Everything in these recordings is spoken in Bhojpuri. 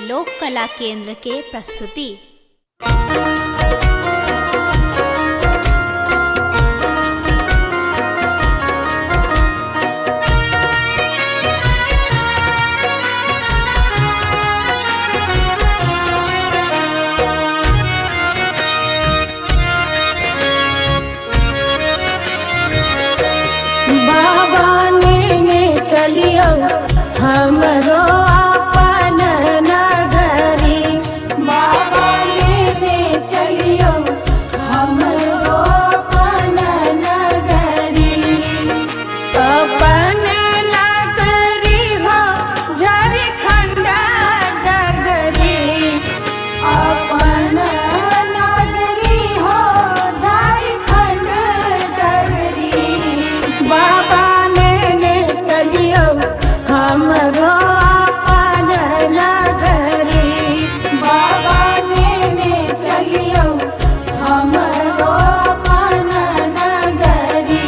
लोक कला केंद्र के प्रस्तुति। चलियो हमरो अपन नगरी, बाबा लेने चलियो हमरो अपन नगरी। अपन नगरी हो झारखंड डगरी, अपन नगरी हो झारखंड डगरी। बाबा हमरो अपन नगरी, बाबा लेने चलियो हमरो अपन नगरी।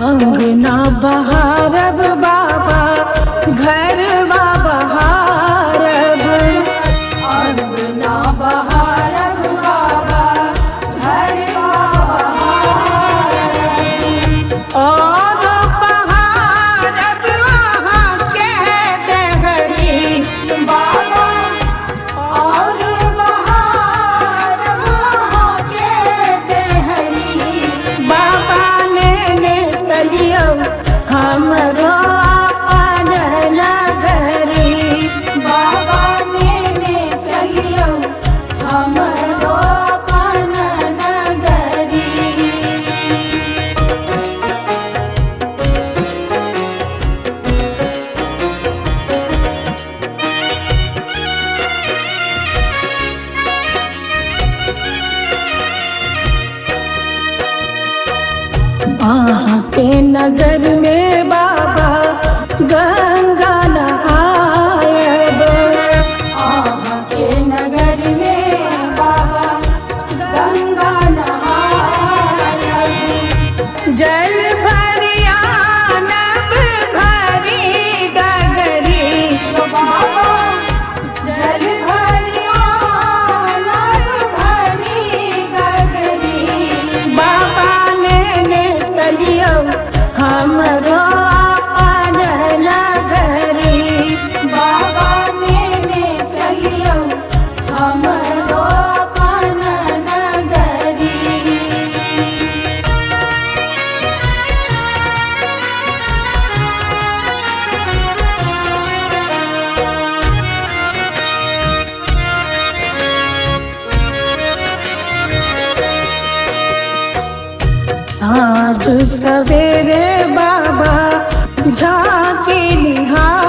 अंगना बहारब बाबा घरवा बहारब, अंगना बहारब बाबा घरवा बहारब। और बहारब वहाँ के देहरी, बाबा और बहारब वहाँ के देहरी। बाबा चलियो हमरो अपन नगरी, बाबा लेने चलियो हमरो अपन नगरी। वहाँ के नगर में बाबा गंगा नहायब, वहाँ के नगर में बाबा गंगा नहायब। जल भरिया नब भरी गगरी, बाबा जल भरिया नब भरी गगरी। बाबा चलियो हमरो अपन नगरी, बाबा लेने चलियो हमरो अपन नगरी। साँझ सवेरे बाबा झांकी निहार,